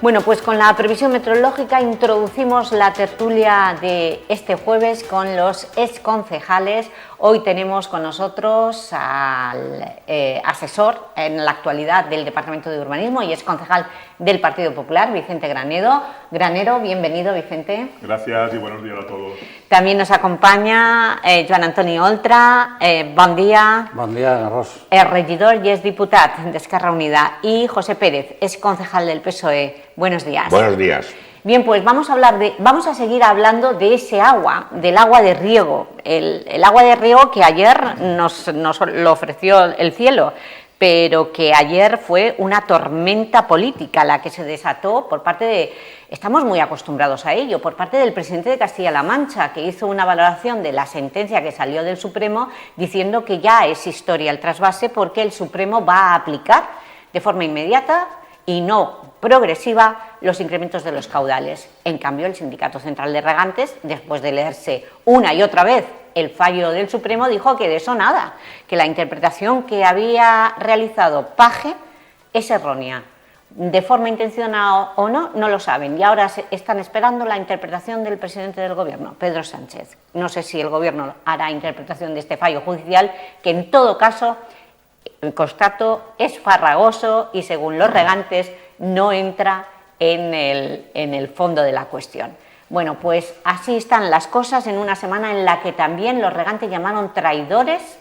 Bueno, pues con la previsión meteorológica introducimos la tertulia de este jueves con los exconcejales. Hoy tenemos con nosotros al asesor en la actualidad del Departamento de Urbanismo y exconcejal del Partido Popular, Vicente Granero. Bienvenido, Vicente. Gracias y buenos días a todos. También nos acompaña Joan Antoni Oltra. Bon dia. Bon dia, Ros. Regidor y exdiputat d'Esquerra Unida. Y José Pérez, exconcejal del PSOE. Buenos días. Buenos días. Bien, pues vamos a seguir hablando de ese agua, del agua de riego. El agua de riego que ayer nos lo ofreció el cielo, pero que ayer fue una tormenta política la que se desató por parte de, estamos muy acostumbrados a ello, por parte del presidente de Castilla-La Mancha, que hizo una valoración de la sentencia que salió del Supremo diciendo que ya es historia el trasvase porque el Supremo va a aplicar de forma inmediata y no progresiva los incrementos de los caudales. En cambio, el Sindicato Central de Regantes, después de leerse una y otra vez el fallo del Supremo, dijo que de eso nada, que la interpretación que había realizado Paje es errónea. De forma intencionada o no, no lo saben. Y ahora están esperando la interpretación del presidente del Gobierno, Pedro Sánchez. No sé si el Gobierno hará interpretación de este fallo judicial, que en todo caso, constato, es farragoso y según los regantes no entra en el fondo de la cuestión. Bueno, pues así están las cosas en una semana en la que también los regantes llamaron traidores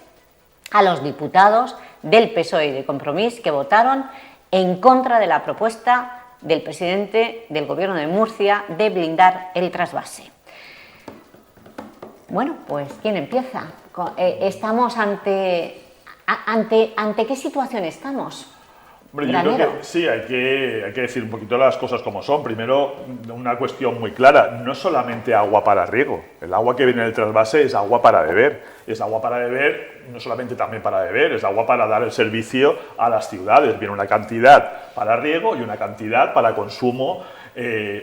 a los diputados del PSOE y de Compromís que votaron en contra de la propuesta del presidente del Gobierno de Murcia de blindar el trasvase. Bueno, pues ¿quién empieza? Estamos ¿ante qué situación estamos? Hombre, yo creo que sí, hay que decir un poquito las cosas como son. Primero, una cuestión muy clara, no es solamente agua para riego, el agua que viene del trasvase es agua para beber. Es agua para beber, no solamente también para beber, es agua para dar el servicio a las ciudades. Viene una cantidad para riego y una cantidad para consumo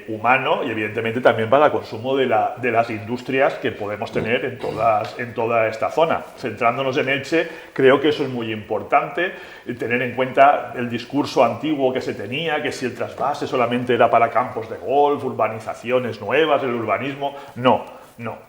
humano y evidentemente también para el consumo de las industrias que podemos tener en toda esta zona. Centrándonos en Elche, creo que eso es muy importante, tener en cuenta el discurso antiguo que se tenía, que si el trasvase solamente era para campos de golf, urbanizaciones nuevas, el urbanismo, no.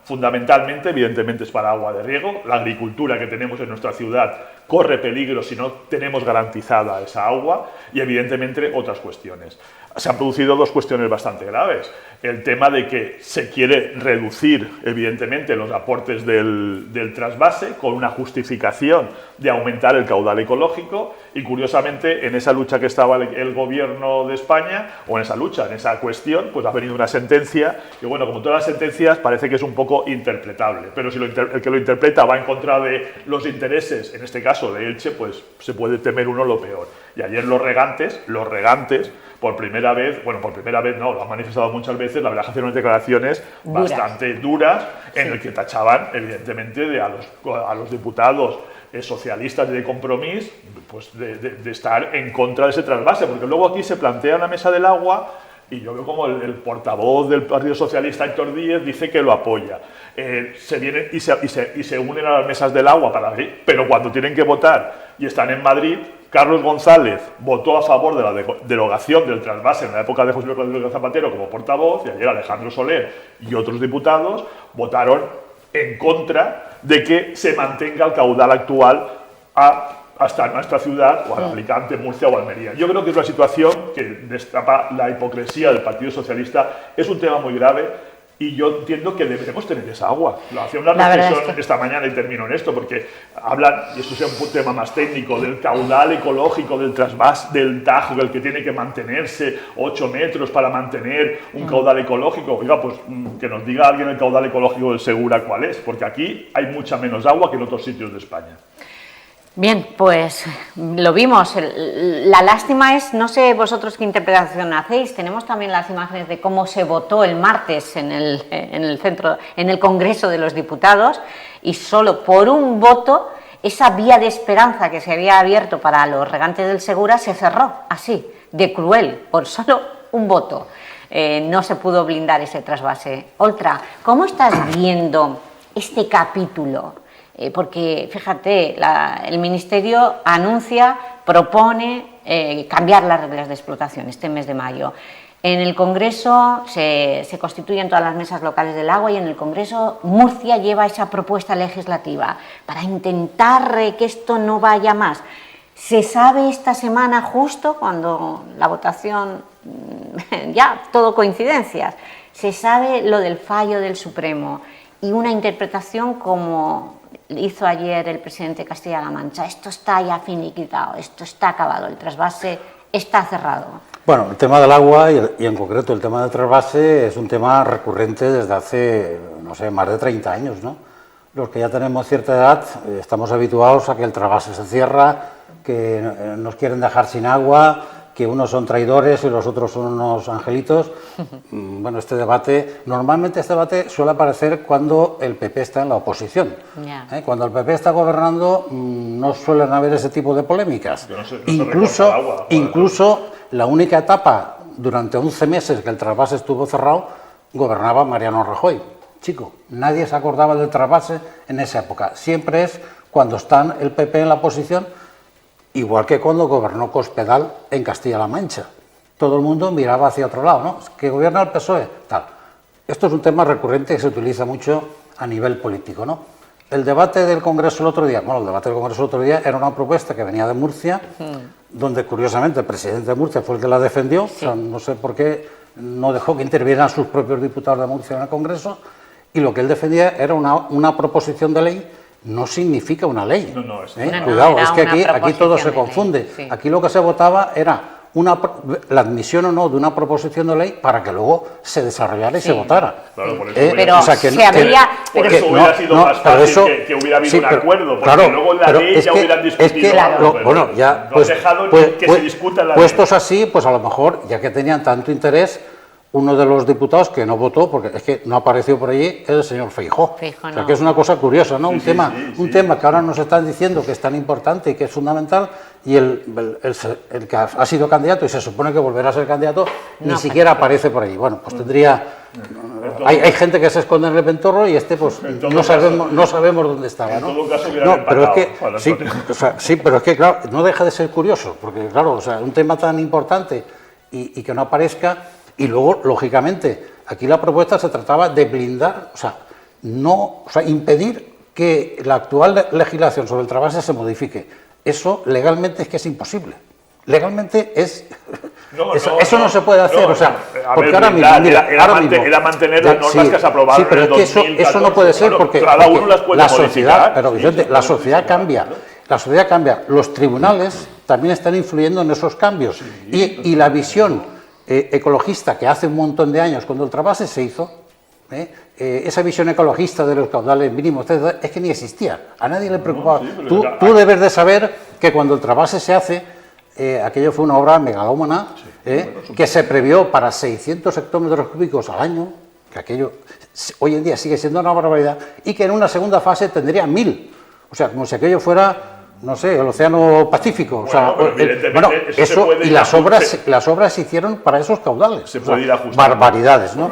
Fundamentalmente, evidentemente es para agua de riego. La agricultura que tenemos en nuestra ciudad corre peligro si no tenemos garantizada esa agua y evidentemente otras cuestiones. Se han producido dos cuestiones bastante graves. El tema de que se quiere reducir, evidentemente, los aportes del trasvase con una justificación de aumentar el caudal ecológico y, curiosamente, en esa lucha que estaba el Gobierno de España, o en esa cuestión, pues ha venido una sentencia que, bueno, como todas las sentencias, parece que es un poco interpretable, pero si el que lo interpreta va en contra de los intereses, en este caso de Elche, pues se puede temer uno lo peor. Y ayer los regantes, por primera vez no, lo han manifestado muchas veces, la verdad que hacían unas declaraciones bastante duras en el que tachaban, evidentemente, a los diputados socialistas de Compromís, pues de estar en contra de ese trasvase, porque luego aquí se plantea en la mesa del agua y yo veo como el portavoz del Partido Socialista, Héctor Díez, dice que lo apoya. Se vienen y se unen a las mesas del agua, pero cuando tienen que votar y están en Madrid, Carlos González votó a favor de la derogación del trasvase en la época de José Luis Rodríguez Zapatero como portavoz, y ayer Alejandro Soler y otros diputados votaron en contra de que se mantenga el caudal actual hasta nuestra ciudad, o a Alicante, Murcia o Almería. Yo creo que es una situación que destapa la hipocresía del Partido Socialista. Es un tema muy grave y yo entiendo que debemos tener esa agua. Hacía una reflexión esta mañana y termino en esto, porque hablan, y esto es un tema más técnico, del caudal ecológico del trasvase del Tajo, el que tiene que mantenerse 8 metros para mantener un caudal ecológico. Oiga, pues que nos diga alguien el caudal ecológico del Segura cuál es, porque aquí hay mucha menos agua que en otros sitios de España. Bien, pues lo vimos. La lástima es, no sé vosotros qué interpretación hacéis, tenemos también las imágenes de cómo se votó el martes en el Congreso de los Diputados y solo por un voto esa vía de esperanza que se había abierto para los regantes del Segura se cerró, así, de cruel, por solo un voto. No se pudo blindar ese trasvase. Oltra, ¿cómo estás viendo este capítulo? Porque, fíjate, el Ministerio propone cambiar las reglas de explotación este mes de mayo. En el Congreso se constituyen todas las mesas locales del agua y en el Congreso Murcia lleva esa propuesta legislativa para intentar que esto no vaya más. Se sabe esta semana, justo cuando la votación, ya todo coincidencias, se sabe lo del fallo del Supremo y una interpretación como hizo ayer el presidente de Castilla-La Mancha. Esto está ya finiquitado, esto está acabado, el trasvase está cerrado. Bueno, el tema del agua y en concreto el tema del trasvase es un tema recurrente desde hace, no sé, más de 30 años, ¿no? Los que ya tenemos cierta edad estamos habituados a que el trasvase se cierra, que nos quieren dejar sin agua, que unos son traidores y los otros son unos angelitos. Bueno, normalmente este debate suele aparecer cuando el PP está en la oposición. Yeah. Cuando el PP está gobernando no suelen haber ese tipo de polémicas. Incluso la única etapa durante 11 meses que el trasvase estuvo cerrado, gobernaba Mariano Rajoy. Chico, nadie se acordaba del trasvase en esa época. Siempre es cuando están el PP en la oposición, igual que cuando gobernó Cospedal en Castilla-La Mancha. Todo el mundo miraba hacia otro lado, ¿no? Que gobierna el PSOE, tal. Esto es un tema recurrente que se utiliza mucho a nivel político, ¿no? El debate del Congreso el otro día, era una propuesta que venía de Murcia, donde curiosamente el presidente de Murcia fue el que la defendió, sí. O sea, no sé por qué no dejó que intervieran sus propios diputados de Murcia en el Congreso, y lo que él defendía era una proposición de ley. No significa una ley. Cuidado, es que aquí todo se confunde. Sí. Aquí lo que se votaba era la admisión o no de una proposición de ley para que luego se desarrollara y se votara. Claro, por eso pero o sea, se habría... Por eso hubiera sido más fácil que hubiera habido un acuerdo, porque claro, luego en la ley ya hubieran discutido. Bueno, ya... No has dejado que se discuta la ley. Puestos así, pues a lo mejor, ya que tenían tanto interés... Uno de los diputados que no votó, porque es que no apareció por allí, es el señor Feijóo. O sea, que es una cosa curiosa, ¿no? Sí, un tema que ahora nos están diciendo que es tan importante y que es fundamental, y el que ha sido candidato y se supone que volverá a ser candidato, ni siquiera aparece por allí. Bueno, pues tendría... Hay gente que se esconde en el ventorro y pues no sabemos dónde estaba, ¿no? En todo caso hubiera pero es que, sí, pero es que, claro, no deja de ser curioso, porque, claro, o sea, un tema tan importante y que no aparezca... Y luego, lógicamente, aquí la propuesta se trataba de blindar, impedir que la actual legislación sobre el trasvase se modifique. Eso legalmente es que es imposible. Legalmente es... eso no se puede hacer, porque ahora mismo... Era mantener las normas que se aprobaron pero es que eso no puede ser porque la sociedad... Pero Vicente, la sociedad cambia. La sociedad cambia. Los tribunales también están influyendo en esos cambios. Y la visión... ecologista que hace un montón de años cuando el trasvase se hizo, esa visión ecologista de los caudales mínimos es que ni existía, a nadie le preocupaba. Tú debes de saber que cuando el trasvase se hace, aquello fue una obra megalómana, que se previó para 600 hectómetros cúbicos al año, que aquello hoy en día sigue siendo una barbaridad, y que en una segunda fase tendría 1000, o sea, como si aquello fuera... No sé, el Océano Pacífico. Y las obras se hicieron para esos caudales. Se puede ir ajustando. Barbaridades, ¿no?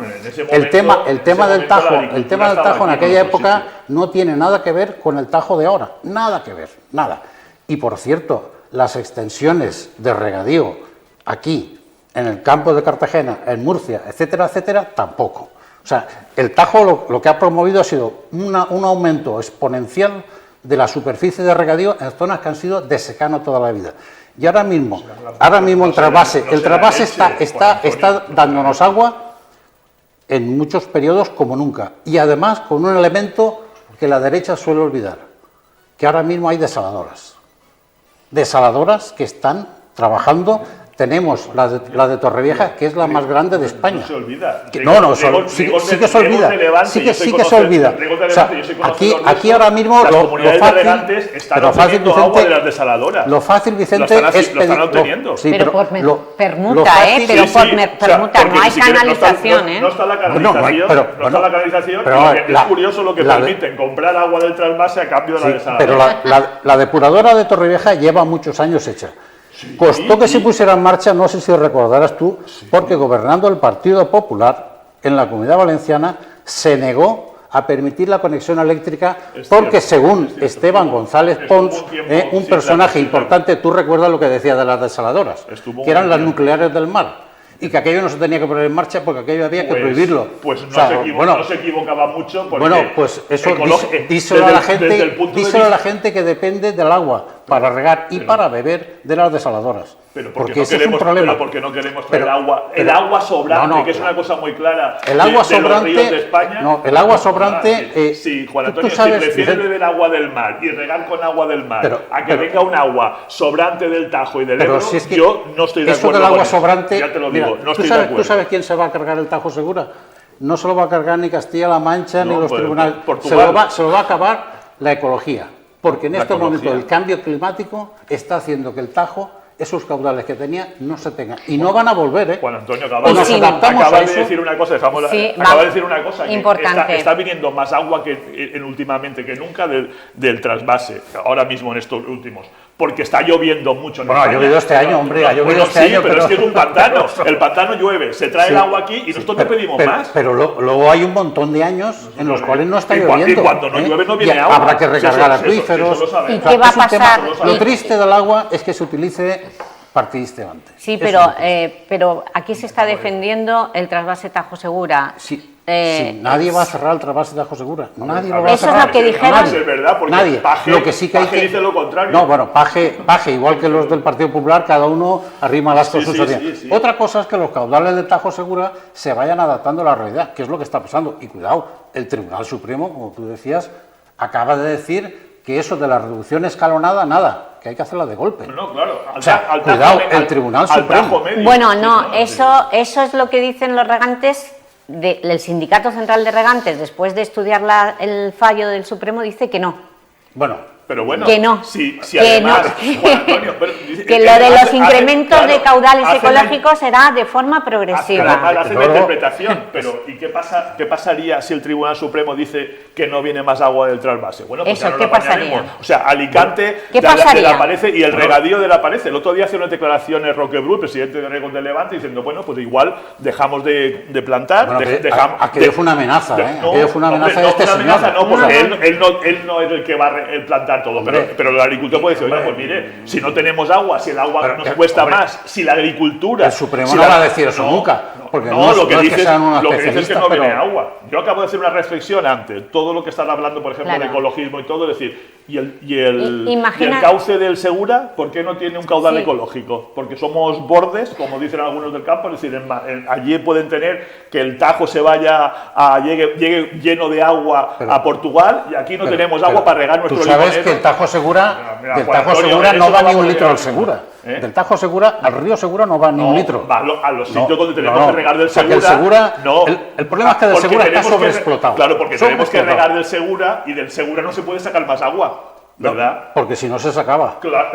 El tema del Tajo en aquella época no tiene nada que ver con el Tajo de ahora. Nada que ver, nada. Y por cierto, las extensiones de regadío aquí, en el campo de Cartagena, en Murcia, etcétera, etcétera, tampoco. O sea, el Tajo lo que ha promovido ha sido un aumento exponencial de la superficie de regadío en zonas que han sido de secano toda la vida. Y ahora mismo el trasvase está dándonos agua en muchos periodos como nunca. Y además con un elemento que la derecha suele olvidar, que ahora mismo hay desaladoras. Desaladoras que están trabajando. Tenemos la de Torrevieja, que es la más grande de España. No se olvida. Sí que se olvida. Sí que se olvida. O sea, aquí ahora mismo lo fácil, agua de las desaladoras. Lo fácil, Vicente, es lo están obteniendo. Pero por permuta, permuta, no hay canalización, No está la canalización, es curioso lo que permiten, comprar agua del trasvase a cambio de la desaladora. Pero la depuradora de Torrevieja lleva muchos años hecha. Costó que se pusiera en marcha, no sé si recordarás tú, porque gobernando el Partido Popular en la Comunidad Valenciana se negó a permitir la conexión eléctrica, Es porque cierto, según es cierto. Esteban González Estuvo un Pons, tiempo, un sí, personaje claro, sí, importante, tú recuerdas lo que decía de las desaladoras, Estuvo que eran un las tiempo. nucleares del mar, y que aquello no se tenía que poner en marcha porque aquello había que prohibirlo. Pues no, O sea, no se equivocaba mucho porque... bueno, pues eso díselo a la gente que depende del agua para regar y para beber de las desaladoras. Pero porque ese es un problema. Pero porque no queremos traer agua. El agua sobrante, que es una cosa muy clara. El agua de los sobrante. ríos de España. No, el agua sobrante. Sí, Juan Antonio, tú sabes, si prefieres beber agua del mar y regar con agua del mar a que venga un agua sobrante del Tajo y del Ebro, si es que yo no estoy de eso acuerdo. del agua con sobrante. Ya te lo digo, Mira, no estoy de acuerdo. ¿Tú sabes quién se va a cargar el Tajo Segura? No se lo va a cargar ni Castilla-La Mancha ni los pues, tribunales. Portugal. Se lo va a acabar la ecología. Porque en La este momento ecología. el cambio climático está haciendo que el Tajo, esos caudales que tenía, no se tengan. Y no van a volver, ¿eh? Juan Antonio, O nos adaptamos a acabas de eso. decir una cosa, Sí, acaba de decir una cosa, que importante. está viniendo más agua últimamente que nunca del trasvase, ahora mismo en estos últimos, porque está lloviendo mucho. Bueno, ha llovido este año, hombre, ha llovido este año, pero es que es un pantano, el pantano llueve, se trae el agua aquí y nosotros no pedimos más. Pero luego hay un montón de años en los cuales no está lloviendo. Y cuando no llueve no viene Y agua. habrá que recargar acuíferos. Eso lo sabemos. ¿Y qué va a Es un tema- pasar? Lo triste del agua es que se utilice partidistamente. Sí, Eso pero, es lo triste. pero aquí se está defendiendo el trasvase Tajo Segura. Sí, nadie va a cerrar el trasvase de Tajo Segura. Nadie lo va a Eso es cerrar. lo que dijeron. Nadie, es verdad, porque Nadie. Paje, Lo que sí que hay Paje dice lo contrario. No, bueno, Paje, igual que los del Partido Popular, cada uno arrima las cosas. sí. Otra cosa es que los caudales de Tajo Segura se vayan adaptando a la realidad, que es lo que está pasando. Y cuidado, el Tribunal Supremo, como tú decías, acaba de decir que eso de la reducción escalonada, nada, que hay que hacerla de golpe. No, claro. O sea, cuidado, el Tribunal Supremo. Bueno, no, eso es lo que dicen los regantes. El Sindicato Central de Regantes, después de estudiar el fallo del Supremo, dice que no. Bueno, pero bueno, que no, si que además, no. Juan Antonio, que lo de los incrementos claro, de caudales hacen ecológicos será de forma progresiva. Hacen la interpretación, pero ¿y qué pasaría si el Tribunal Supremo dice que no viene más agua del trasvase? Bueno, pues Eso, ya no ¿qué lo apañaremos. pasaría? O sea, Alicante ¿Qué de la pasaría? Parece y el regadío de la Parece. El otro día hace unas declaraciones Roquebrú, presidente de Regos de Levante, diciendo, bueno, pues igual dejamos de plantar. bueno, dejamos, aquello fue una amenaza, ¿eh? No, Aquello fue una amenaza hombre, de este una señor. amenaza no, porque él no es el que va a plantar todo, pero el agricultor puede decir, oiga, pues mire, si no tenemos agua, si el agua nos cuesta más, si la agricultura... El Supremo no va a decir eso nunca, porque lo que es que dice sean unos es que no especialistas, viene pero- agua. Yo acabo de hacer una reflexión antes, todo lo que están hablando, por ejemplo, Claro. de ecologismo y todo, es decir, y el Imagina- cauce del Segura, ¿por qué no tiene un caudal Sí. ecológico? Porque somos bordes, como dicen algunos del campo, es decir, allí pueden tener que el Tajo se vaya llegue lleno de agua a Portugal y aquí no tenemos agua para regar nuestro Tú sabes limonero. que el Tajo Segura, Mira, del Juan Tajo Antonio, Segura eso no va no ni va un a litro al poder. Segura. ¿Eh? Del Tajo Segura al río Segura no va ni un litro. Va a los sitios donde tenemos no. que regar del O sea, que Segura. el Segura- no. el problema es que del Porque Segura está tenemos que sobreexplotado. Claro, porque tenemos que Sobreexplotado. regar del Segura y del Segura no se puede sacar más agua, ¿verdad? Porque si no se sacaba. Claro.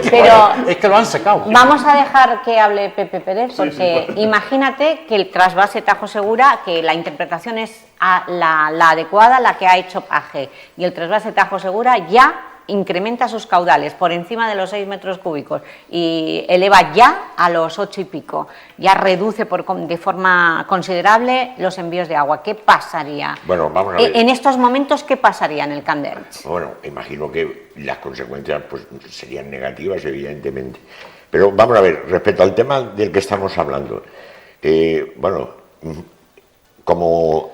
Pero Es que lo han secado. vamos a dejar que hable Pepe Pérez, porque sí. imagínate que el trasvase Tajo Segura, que la interpretación es la adecuada, la que ha hecho Paje, y el trasvase Tajo Segura ya incrementa sus caudales por encima de los 6 metros cúbicos y eleva ya a los 8 y pico, ya reduce de forma considerable los envíos de agua. ¿Qué pasaría? Bueno, vamos a ver. En estos momentos, ¿qué pasaría en el Camp de Elche? Bueno, imagino que las consecuencias pues, serían negativas, evidentemente. Pero vamos a ver, respecto al tema del que estamos hablando, bueno, como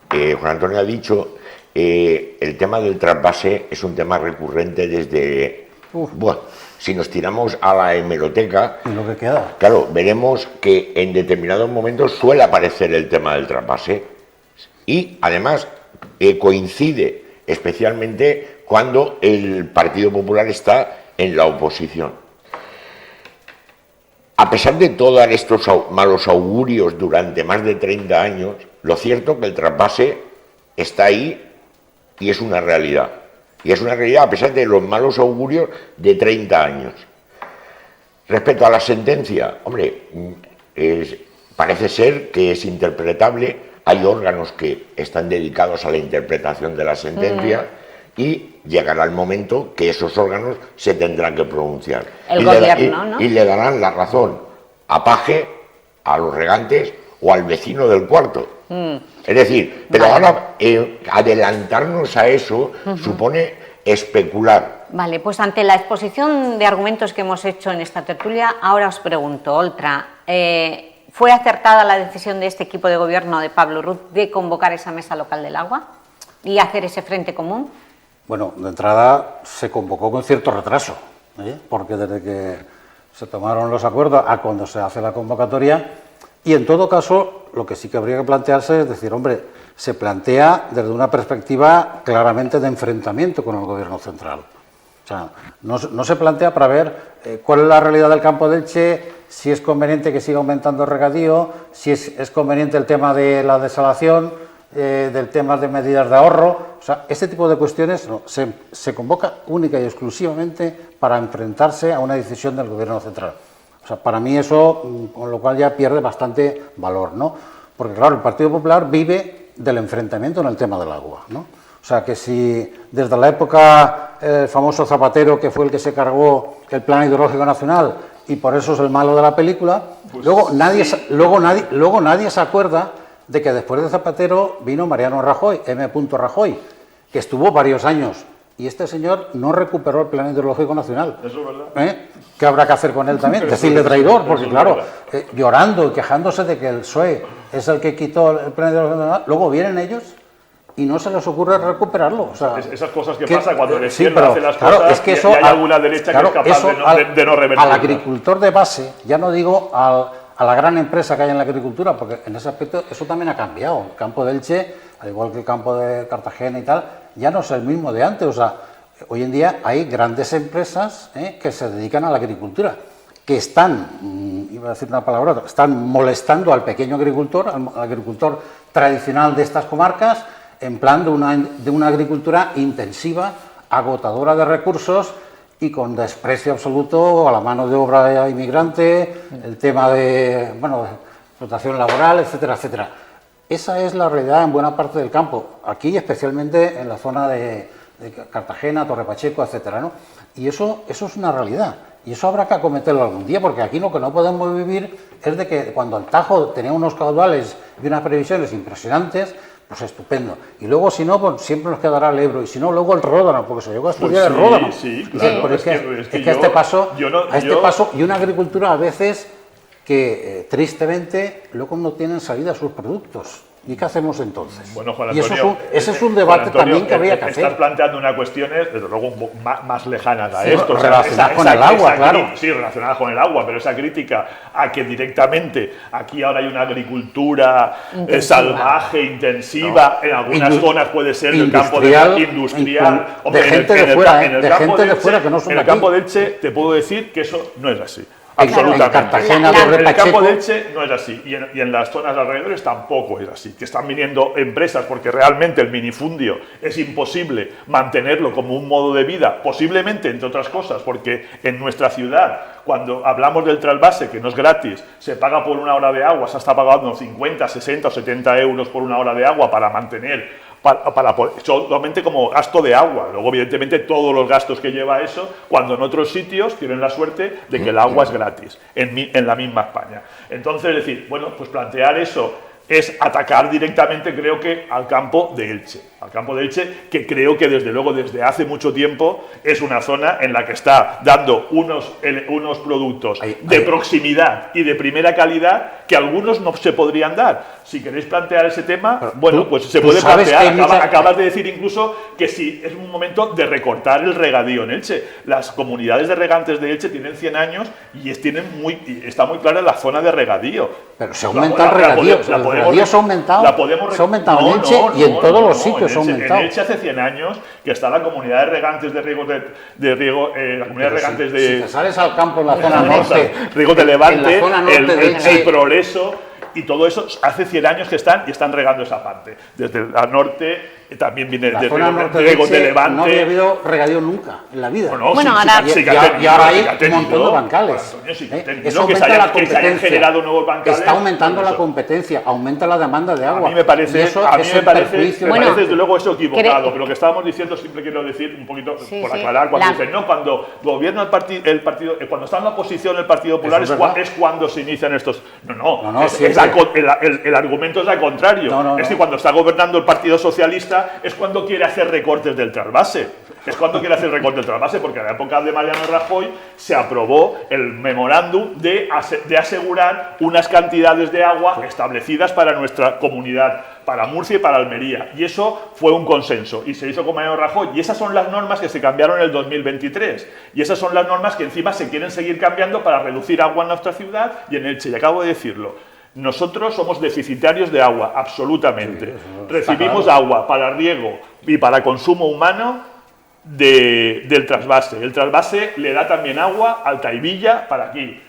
Juan Antonio ha dicho, el tema del trasvase es un tema recurrente desde... Bueno, si nos tiramos a la hemeroteca, Y lo que queda. claro, veremos que en determinados momentos suele aparecer el tema del trasvase y además coincide especialmente cuando el Partido Popular está en la oposición. A pesar de todos estos malos augurios durante más de 30 años, lo cierto es que el trasvase está ahí y es una realidad. Y es una realidad a pesar de los malos augurios de 30 años. Respecto a la sentencia, hombre, parece ser que es interpretable. Hay órganos que están dedicados a la interpretación de la sentencia y llegará el momento que esos órganos se tendrán que pronunciar. El Y gobierno, ¿no? Y le darán la razón a Paje, a los regantes o al vecino del cuarto. Es decir, pero ahora adelantarnos a eso supone especular. Vale, pues ante la exposición de argumentos que hemos hecho en esta tertulia, ahora os pregunto, Oltra, ¿fue acertada la decisión de este equipo de gobierno de Pablo Ruz de convocar esa mesa local del agua y hacer ese frente común? Bueno, de entrada se convocó con cierto retraso, porque desde que se tomaron los acuerdos a cuando se hace la convocatoria, y en todo caso lo que sí que habría que plantearse es decir, hombre, se plantea desde una perspectiva claramente de enfrentamiento con el gobierno central. O sea, no se plantea para ver cuál es la realidad del campo de Elche, si es conveniente que siga aumentando el regadío, si es conveniente el tema de la desalación, del tema de medidas de ahorro. O sea, este tipo de cuestiones no, se convoca única y exclusivamente para enfrentarse a una decisión del gobierno central. O sea, para mí eso, con lo cual ya pierde bastante valor, ¿no? Porque claro, el Partido Popular vive del enfrentamiento en el tema del agua, ¿no? O sea, que si desde la época el famoso Zapatero, que fue el que se cargó el Plan Hidrológico Nacional y por eso es el malo de la película, pues luego nadie se acuerda de que después de Zapatero vino Mariano Rajoy, M. Rajoy, que estuvo varios años, y este señor no recuperó el Plan Hidrológico Nacional. Eso es verdad. ¿Qué habrá que hacer con él también? Decirle traidor, porque claro, llorando y quejándose de que el PSOE es el que quitó el Plan Hidrológico Nacional, luego vienen ellos y no se les ocurre recuperarlo. O sea, esas cosas que pasan cuando la izquierda pero, hace las claro, cosas es que eso, y hay alguna derecha que es capaz de no revertirlas. Al agricultor de base, ya no digo a la gran empresa que hay en la agricultura, porque en ese aspecto eso también ha cambiado. El campo de Elche, al igual que el campo de Cartagena y tal, ya no es el mismo de antes. O sea, hoy en día hay grandes empresas que se dedican a la agricultura, que están, iba a decir una palabra, están molestando al pequeño agricultor, al agricultor tradicional de estas comarcas, en plan de una agricultura intensiva, agotadora de recursos y con desprecio absoluto a la mano de obra inmigrante, el tema de, bueno, explotación laboral, etcétera, etcétera. Esa es la realidad en buena parte del campo, aquí especialmente en la zona de Cartagena, Torre Pacheco, etcétera, ¿no? Y eso es una realidad, y eso habrá que acometerlo algún día, porque aquí lo que no podemos vivir es de que cuando el Tajo tenía unos caudales y unas previsiones impresionantes, pues estupendo. Y luego, si no, pues siempre nos quedará el Ebro. Y si no, luego el Ródano, porque se llegó a estudiar el Ródano. Sí, claro. Pero es que a este paso, y una agricultura a veces que tristemente luego no tienen salida a sus productos. ¿Y qué hacemos entonces? Bueno, Juan y Antonio, ese es un debate también que habría que hacer. Estás planteando unas cuestiones, desde luego, más lejanas a esto. Relacionadas con el agua, claro. Sí, relacionadas con el agua, pero esa crítica a que directamente aquí ahora hay una agricultura salvaje, intensiva, en algunas zonas puede ser el campo industrial. De gente de fuera, de gente de fuera que no son de aquí. En el campo de Elche te puedo decir que eso no es así. Absolutamente. En Cartagena, en el campo de Elche no es así, y en las zonas alrededores tampoco es así, que están viniendo empresas porque realmente el minifundio es imposible mantenerlo como un modo de vida, posiblemente, entre otras cosas, porque en nuestra ciudad, cuando hablamos del trasvase, que no es gratis, se paga por una hora de agua, se está pagando 50, 60 o 70 euros por una hora de agua para mantener, solamente como gasto de agua. Luego, evidentemente, todos los gastos que lleva eso, cuando en otros sitios tienen la suerte de que el agua es gratis, en la misma España. Entonces, es decir, bueno, pues plantear eso es atacar directamente, creo que, al campo de Elche. Al campo de Elche, que creo que, desde luego, desde hace mucho tiempo, es una zona en la que está dando unos productos de proximidad y de primera calidad que algunos no se podrían dar. Si queréis plantear ese tema, bueno, pues se puede plantear. Acabas de decir incluso que sí, es un momento de recortar el regadío en Elche. Las comunidades de regantes de Elche tienen 100 años y está muy clara la zona de regadío. Pero se aumenta el regadío. El regadío se ha aumentado en Elche y en todos los sitios se ha aumentado. En Elche hace 100 años que está la comunidad de regantes de riego, la comunidad de regantes de... Si te sales al campo en la zona norte... Riego de Levante, el Progreso... Y todo eso hace 100 años que están regando esa parte. Desde el norte también viene La de zona norte riegos de Elche Levante. no había habido regadío nunca en la vida. Bueno, Bueno, sí, ahora- sí que Y ha ahora tenido, hay sí que ha un tenido. montón de bancales. Bueno, Antonio, sí que ha tenido, Eso que se aumenta la hayan, que se hayan competencia. generado nuevos bancales. Está aumentando pues la competencia, aumenta la demanda de agua. A mí me parece, Y eso a mí es me el parece, perjuicio me de- Bueno, parece desde luego eso equivocado, creo- pero lo que estábamos diciendo siempre quiero decir un poquito Sí, por sí. aclarar cuando La- dicen no, cuando gobierna el partido, cuando está en la oposición el Partido Popular Eso es verdad. es cuando se inician estos. No, es siempre. el argumento es al contrario. No, es que no. cuando está gobernando el Partido Socialista es cuando quiere hacer recortes del trasvase. Es cuando quiere hacer recortes del trasvase, porque en la época de Mariano Rajoy se aprobó el memorándum de asegurar unas cantidades de agua establecidas para nuestra comunidad, para Murcia y para Almería. Y eso fue un consenso y se hizo con Mariano Rajoy. Y esas son las normas que se cambiaron en el 2023. Y esas son las normas que encima se quieren seguir cambiando para reducir agua en nuestra ciudad y en Elche. Y acabo de decirlo. Nosotros somos deficitarios de agua, absolutamente. Sí, eso está Recibimos claro. agua para riego y para consumo humano del trasvase. El trasvase le da también agua al Taivilla para aquí.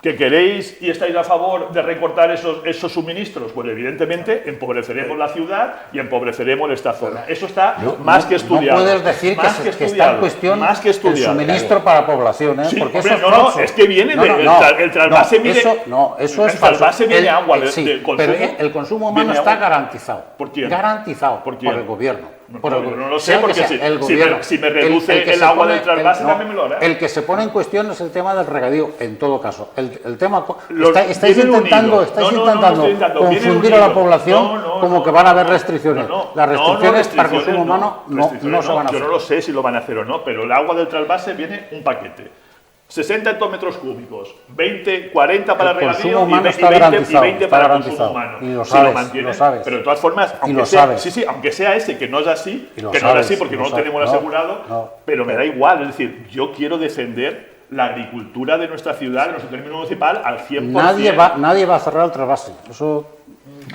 ¿Que queréis y estáis a favor de recortar esos suministros? Pues evidentemente empobreceremos la ciudad y empobreceremos esta zona. Eso está más que estudiado. No puedes decir más que está en estudiado, cuestión más que el estudiado. suministro para la población, ¿eh? Sí, Porque hombre, eso es no, falso. es que viene el trasvase viene. eso el es falso. trasvase viene agua del sí, consumo. pero el consumo humano viene está agua. garantizado. ¿Por quién? Garantizado ¿Por quién? el gobierno. No, Por el yo gobierno. no lo sé, Sea que porque sea, el si me- gobierno. si me reduce que el se agua pone- del trasvase, también me lo hará. El que se pone en cuestión es el tema del regadío, en todo caso. El tema. Los- Estáis vienen intentando, unidos. estáis No, intentando estoy intentando. Vienen confundir a la unidos. población como que van a haber restricciones. Las restricciones para restricciones consumo humano no restricciones se van a Yo hacer. no lo sé si lo van a hacer o no, pero el agua del trasvase viene un paquete. 60 hectómetros cúbicos, 20, 40 para El consumo regadío humano y está 20 garantizado, para está consumo garantizado. humano. Y lo Si sabes, mantienen, lo sabes. pero de todas formas, Y lo aunque sea, sabes. sí, aunque sea ese que no es así, Y lo que no es sabes, así porque y no lo lo tenemos sabes. No, asegurado, no. pero me da igual, es decir, yo quiero defender la agricultura de nuestra ciudad, de nuestro término municipal, al 100%. Nadie va a cerrar el trasvase. Eso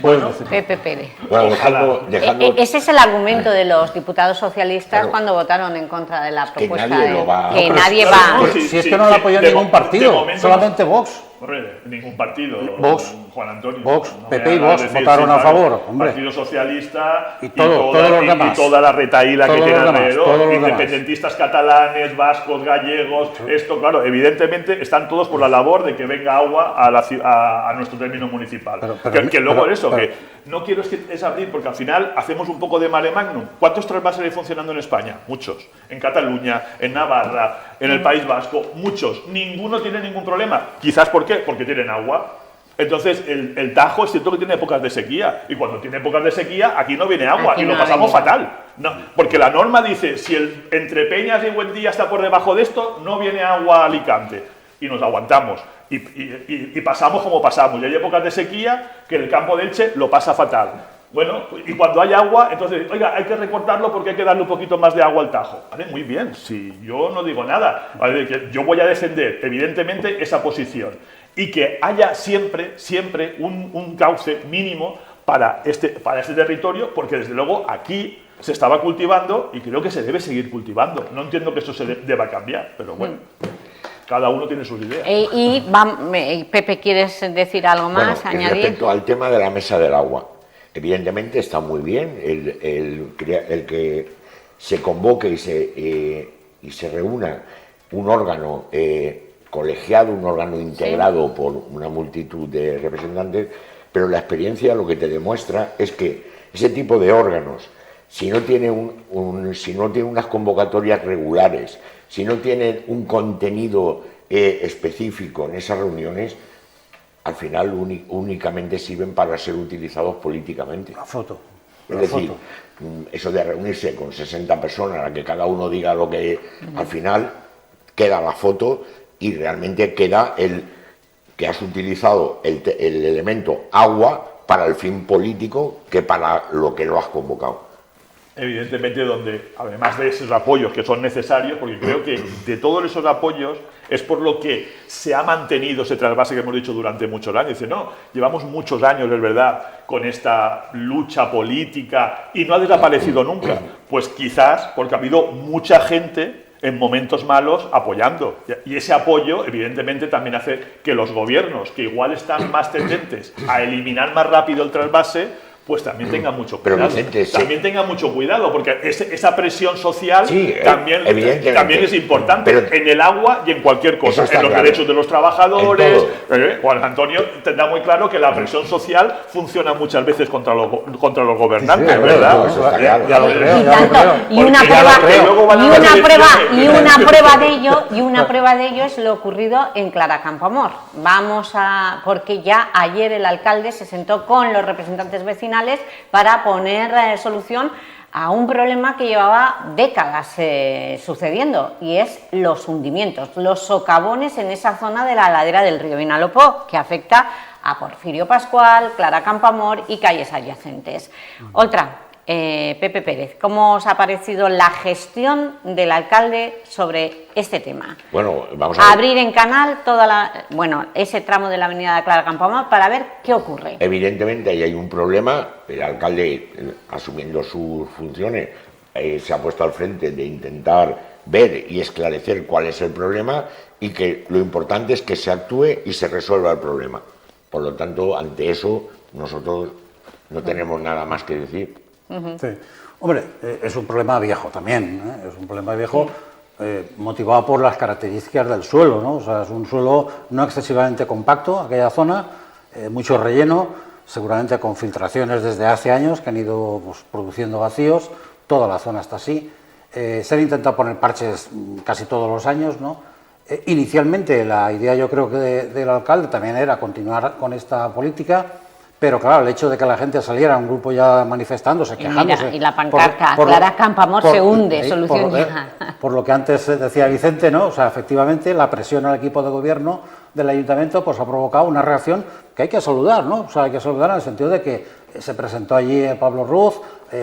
puedes decir. Pepe Pérez. Bueno, Ojalá. Ese es el argumento de los diputados socialistas Claro. cuando votaron en contra de la que propuesta nadie lo va- que No, pero nadie sí, va. claro, Pero sí, si es sí, que no lo sí. apoyó De ningún mo- partido, de momento solamente Vox. Hombre, ningún partido. Vox. Juan Antonio. Vox, No me PP y hagas Vox decir, votaron sí, a claro, favor, hombre. Partido Socialista Y todos los demás. y toda la retaíla que Todos tiene los demás, alrededor. todos los demás. Independentistas catalanes, vascos, gallegos. Esto, claro, evidentemente están todos por la labor de que venga agua a nuestro término municipal. Que luego eso, que no quiero es abrir, porque al final hacemos un poco de mare magnum. ¿Cuántos trasvases hay funcionando en España? Muchos. En Cataluña, en Navarra, en el País Vasco, muchos. Ninguno tiene ningún problema. Quizás, ¿por qué? Porque tienen agua. Entonces, el Tajo es cierto que tiene épocas de sequía. Y cuando tiene épocas de sequía, aquí no viene agua. Aquí Y no lo pasamos viene. fatal. No, porque la norma dice, si el entre Peñas y Buendía está por debajo de esto, no viene agua a Alicante. Y nos aguantamos. Y pasamos como pasamos. Y hay épocas de sequía que el campo de Elche lo pasa fatal. Bueno, y cuando hay agua, entonces, oiga, hay que recortarlo porque hay que darle un poquito más de agua al Tajo. Vale, muy bien, si yo no digo nada. Vale, que yo voy a defender, evidentemente, esa posición. Y que haya siempre un cauce mínimo para este territorio, porque desde luego aquí se estaba cultivando y creo que se debe seguir cultivando. No entiendo que eso se deba cambiar, pero bueno, cada uno tiene sus ideas. Pepe, ¿quieres decir algo más? Bueno, Añadir. respecto al tema de la mesa del agua, evidentemente está muy bien el que se convoque y se reúna un órgano colegiado, un órgano integrado por una multitud de representantes, pero la experiencia lo que te demuestra es que ese tipo de órganos, si no tiene si no tiene unas convocatorias regulares, si no tienen un contenido específico en esas reuniones, al final únicamente sirven para ser utilizados políticamente. La foto. Es La decir, foto. eso de reunirse con 60 personas, a que cada uno diga lo que al final queda la foto y realmente queda el que has utilizado el elemento agua para el fin político que para lo que lo has convocado. Evidentemente, donde además de esos apoyos que son necesarios, porque creo que de todos esos apoyos es por lo que se ha mantenido ese trasvase que hemos dicho durante muchos años. Dice, no, llevamos muchos años, es verdad, con esta lucha política y no ha desaparecido nunca. Pues quizás porque ha habido mucha gente en momentos malos apoyando. Y ese apoyo, evidentemente, también hace que los gobiernos, que igual están más tendentes a eliminar más rápido el trasvase, pues también tenga mucho Pero, cuidado. Vicente, sí. También tenga mucho cuidado, porque esa presión social Sí, también es importante pero en el agua y en cualquier cosa, en los claro. derechos de los trabajadores. En Juan Antonio tendrá muy claro que la presión social funciona muchas veces contra los gobernantes, Sí, sí, ¿verdad? eso está claro. Ya lo creo, Y ya lo tanto, creo. y una Porque prueba, luego van a y las una prueba, elecciones. y una prueba de ello, y una prueba de ello es lo ocurrido en Clara Campoamor. Porque ya ayer el alcalde se sentó con los representantes vecinales para poner solución a un problema que llevaba décadas sucediendo, y es los hundimientos, los socavones en esa zona de la ladera del río Vinalopó, que afecta a Porfirio Pascual, Clara Campoamor y calles adyacentes. Otra, Pepe Pérez, ¿cómo os ha parecido la gestión del alcalde sobre este tema? Bueno, vamos a ver. Abrir en canal ese tramo de la avenida de Clara Campoamor para ver qué ocurre. Evidentemente ahí hay un problema. El alcalde, asumiendo sus funciones, se ha puesto al frente de intentar ver y esclarecer cuál es el problema, y que lo importante es que se actúe y se resuelva el problema. Por lo tanto, ante eso, nosotros no tenemos nada más que decir. Sí. Hombre, es un problema viejo también, es un problema viejo motivado por las características del suelo, ¿no? O sea, es un suelo no excesivamente compacto, aquella zona, mucho relleno, seguramente con filtraciones desde hace años que han ido pues, produciendo vacíos, toda la zona está así. Se han intentado poner parches casi todos los años, ¿no? Inicialmente la idea, yo creo que del alcalde también era continuar con esta política, pero claro, el hecho de que la gente saliera, un grupo ya manifestándose, quejándose... Mira, y la pancarta, Clara Campoamor se hunde, solución ya. Por lo que antes decía Vicente, ¿no? O sea, efectivamente, la presión al equipo de gobierno del ayuntamiento pues ha provocado una reacción que hay que saludar, ¿no? O sea, hay que saludar en el sentido de que se presentó allí Pablo Ruz,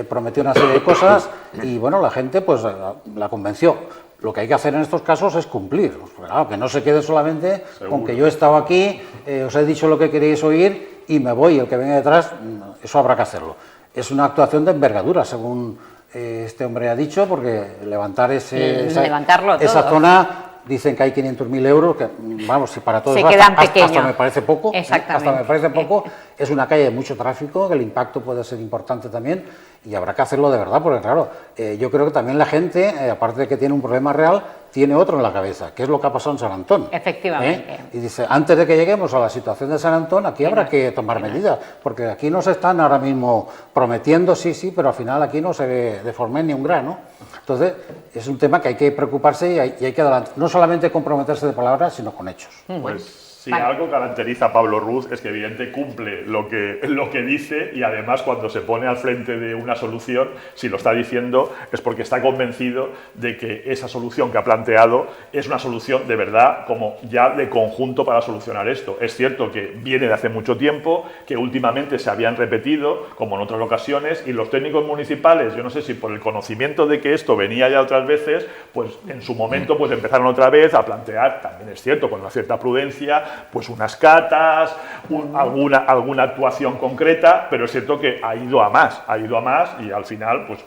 prometió una serie de cosas y, bueno, la gente pues la convenció. Lo que hay que hacer en estos casos es cumplir, pues, claro, que no se quede solamente con que yo he estado aquí, os he dicho lo que queréis oír y me voy, el que venga detrás, eso habrá que hacerlo. Es una actuación de envergadura, según este hombre ha dicho, porque levantar esa zona, dicen que hay 500.000 euros, que vamos, si para todos hasta me parece poco, hasta me parece poco, es una calle de mucho tráfico, que el impacto puede ser importante también, y habrá que hacerlo de verdad, porque claro, yo creo que también la gente, aparte de que tiene un problema real, tiene otro en la cabeza, que es lo que ha pasado en San Antón. Efectivamente. Y dice, antes de que lleguemos a la situación de San Antón, aquí habrá que tomar medidas, porque aquí nos están ahora mismo prometiendo, sí, pero al final aquí no se ve de forma ni un grano. Entonces, es un tema que hay que preocuparse y hay que adelantar, no solamente comprometerse de palabras, sino con hechos. Pues si algo caracteriza a Pablo Ruz es que evidentemente cumple lo que dice, y además cuando se pone al frente de una solución, si lo está diciendo es porque está convencido de que esa solución que ha planteado es una solución de verdad, como ya de conjunto para solucionar esto. Es cierto que viene de hace mucho tiempo, que últimamente se habían repetido, como en otras ocasiones, y los técnicos municipales, yo no sé si por el conocimiento de que esto venía ya otras veces, pues en su momento pues empezaron otra vez a plantear, también es cierto, con una cierta prudencia, pues unas catas, alguna actuación concreta, pero es cierto que ha ido a más y al final, pues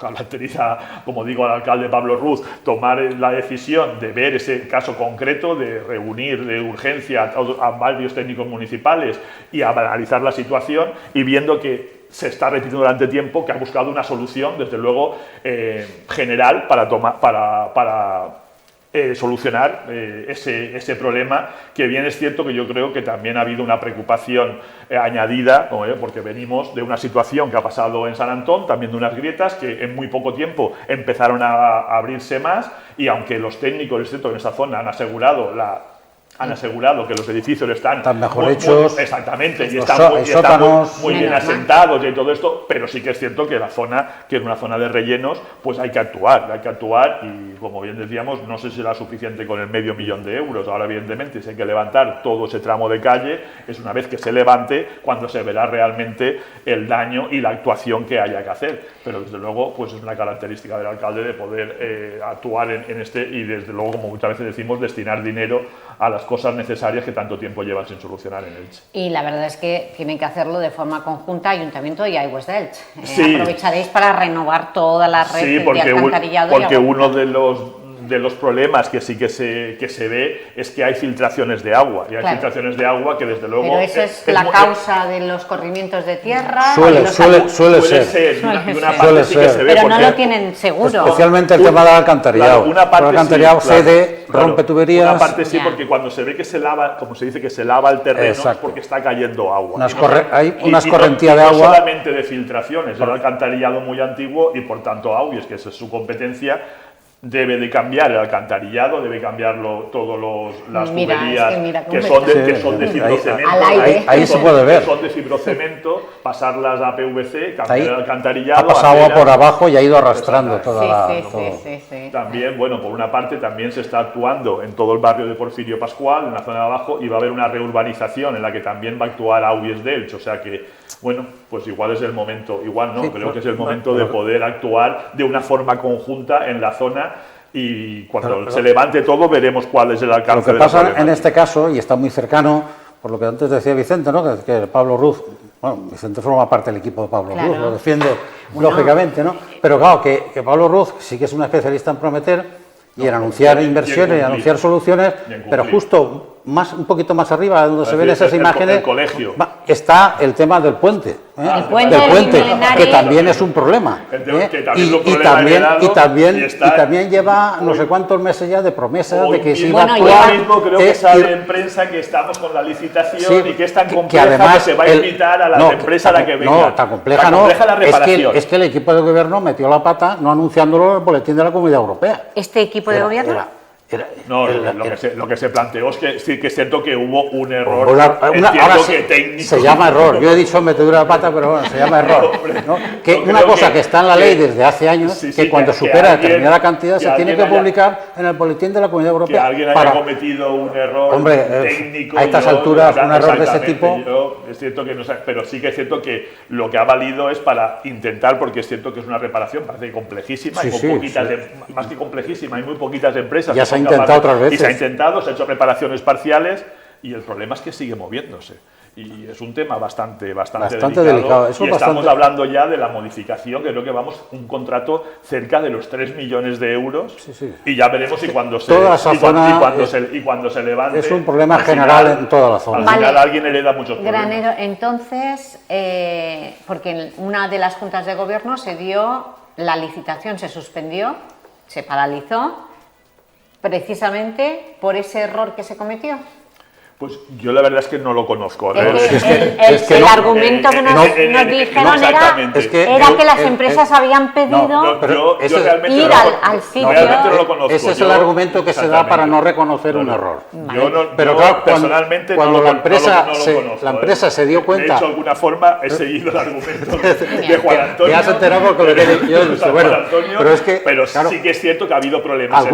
caracteriza, como digo, al alcalde Pablo Ruz, tomar la decisión de ver ese caso concreto, de reunir de urgencia a varios técnicos municipales y a analizar la situación, y viendo que se está repitiendo durante tiempo, que ha buscado una solución, desde luego, general para solucionar ese problema, que bien es cierto que yo creo que también ha habido una preocupación añadida, porque venimos de una situación que ha pasado en San Antón, también de unas grietas que en muy poco tiempo empezaron a abrirse más, y aunque los técnicos, es cierto, en esa zona han asegurado que los edificios están mejor hechos, exactamente, y los están muy bien asentados y todo esto, pero sí que es cierto que la zona, que es una zona de rellenos, pues hay que actuar, y como bien decíamos, no sé si será suficiente con el $500.000 de euros. Ahora, evidentemente, si hay que levantar todo ese tramo de calle, es una vez que se levante cuando se verá realmente el daño y la actuación que haya que hacer, pero desde luego pues es una característica del alcalde de poder actuar en este, y desde luego, como muchas veces decimos, destinar dinero a las cosas necesarias que tanto tiempo llevan sin solucionar en Elche. Y la verdad es que tienen que hacerlo de forma conjunta Ayuntamiento y Aigües de Elche. Sí. Aprovecharéis para renovar toda la red de alcantarillado. Porque uno de los de los problemas que sí que se ve es que hay filtraciones de agua. Y hay filtraciones de agua que desde luego... Pero eso es la causa de los corrimientos de tierra. Suele ser. Y una parte sí que se ve. Pero no lo tienen seguro. Especialmente el tema del alcantarillado. Claro, una parte el alcantarillado sí, cede, rompe tuberías. Una parte sí, porque cuando se ve que se lava, como se dice, que se lava el terreno, es porque está cayendo agua. Hay una escorrentía de agua. No solamente de filtraciones, es el alcantarillado muy antiguo y por tanto Aubies, que esa es su competencia, debe de cambiar el alcantarillado, debe cambiarlo todas las tuberías que son de fibrocemento. Ahí se puede ver. Que son de fibrocemento, pasarlas a PVC, cambiar el alcantarillado. Ha pasado agua por abajo y ha ido arrastrando toda la... Sí. También, bueno, por una parte también se está actuando en todo el barrio de Porfirio Pascual, en la zona de abajo, y va a haber una reurbanización en la que también va a actuar Aubies de Elche, o sea que, bueno, pues igual es el momento, creo que es el momento de poder actuar de una forma conjunta en la zona. Y cuando se levante todo veremos cuál es el alcance de la problemática. Lo que pasa en este caso, y está muy cercano, por lo que antes decía Vicente, ¿no? que Pablo Ruz, bueno, Vicente forma parte del equipo de Pablo Ruz, lo defiende lógicamente, ¿no? Pero claro, que Pablo Ruz sí que es un especialista en prometer y en anunciar inversiones y anunciar soluciones, pero justo un poquito más arriba, donde se ven esas imágenes, está el tema del puente. El puente que también es un problema. Y también lleva no sé cuántos meses ya de promesas de que se iba a actuar. Ahora mismo creo que sale en prensa que estamos con la licitación y que es tan compleja que se va a invitar a la empresa a la que venga. No, tan compleja no. Es que el equipo de gobierno metió la pata no anunciándolo en el boletín de la Comunidad Europea. ¿Este equipo de gobierno? Lo que se planteó es que sí que es cierto que hubo un error. Se llama error. Yo he dicho metedura de pata, pero bueno, se llama error. ¿no? Que una cosa que está en la ley desde hace años, que cuando supera determinada cantidad se tiene que publicar en el boletín de la Comunidad Europea. Que alguien haya cometido un error técnico. A estas alturas, un error de ese tipo. Es cierto que no sé, pero sí que es cierto que lo que ha valido es para intentar, porque es cierto que es una reparación, parece complejísima, más que complejísima, hay muy poquitas empresas. Ya se ha intentado otras veces. Y se ha intentado, se ha hecho reparaciones parciales y el problema es que sigue moviéndose. Y es un tema bastante delicado. Y estamos hablando ya de la modificación, que creo que vamos un contrato cerca de los 3 millones de euros. Y ya veremos y cuando se levante. Es un problema general en toda la zona. Al final alguien hereda muchos problemas. Granero, entonces, porque en una de las juntas de gobierno se dio, la licitación se suspendió, se paralizó, precisamente por ese error que se cometió. Pues yo la verdad es que no lo conozco. El argumento que nos dijeron era que las empresas habían pedido ir al sitio. Realmente no lo conozco. Ese es el argumento que se da para no reconocer un error. Pero claro, personalmente cuando la empresa se dio cuenta... De hecho, de alguna forma he seguido el argumento de Juan Antonio. Ya se enteró porque lo que yo he dicho. Pero sí que es cierto que ha habido problemas. Ha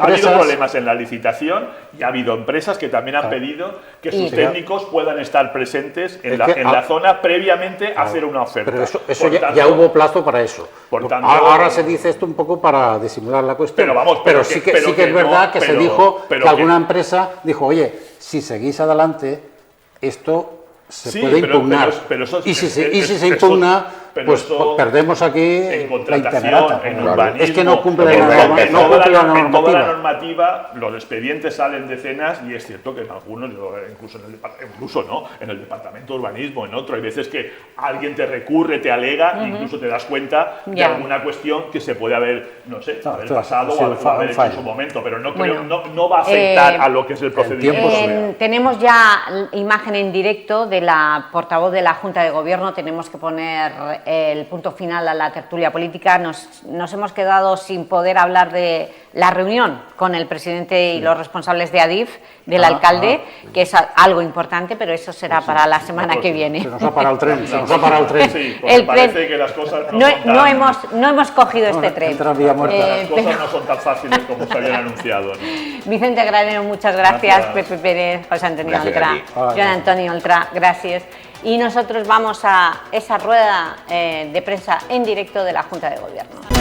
habido problemas en la licitación y ha habido empresas que también han pedido que sus técnicos puedan estar presentes en la zona previamente a hacer una oferta. Pero eso ya hubo plazo para eso. Ahora se dice esto un poco para disimular la cuestión. Pero sí que es verdad que se dijo que alguna empresa dijo, oye, si seguís adelante, esto se puede impugnar. Y si se impugna, pues perdemos aquí la internet. Es que no cumple la normativa. En toda la normativa los expedientes salen decenas y es cierto que en algunos, en el departamento de urbanismo, en otro, hay veces que alguien te recurre, te alega, incluso te das cuenta de alguna cuestión que se puede haber, haber pasado o haber hecho en su momento, pero no va a afectar a lo que es el procedimiento. Tenemos ya imagen en directo de la portavoz de la Junta de Gobierno, tenemos que poner el punto final a la tertulia política. Nos hemos quedado sin poder hablar de la reunión con el presidente y los responsables de Adif, del alcalde, que es algo importante, pero eso será para la semana que viene. Se nos ha parado el tren, Sí, porque parece que las cosas no hemos cogido este tren. Las cosas no son tan fáciles como se habían anunciado. Vicente Granero, muchas gracias. Pepe Pérez, José Antonio Oltra, Joan Antonio Oltra, gracias. Y nosotros vamos a esa rueda de prensa en directo de la Junta de Gobierno.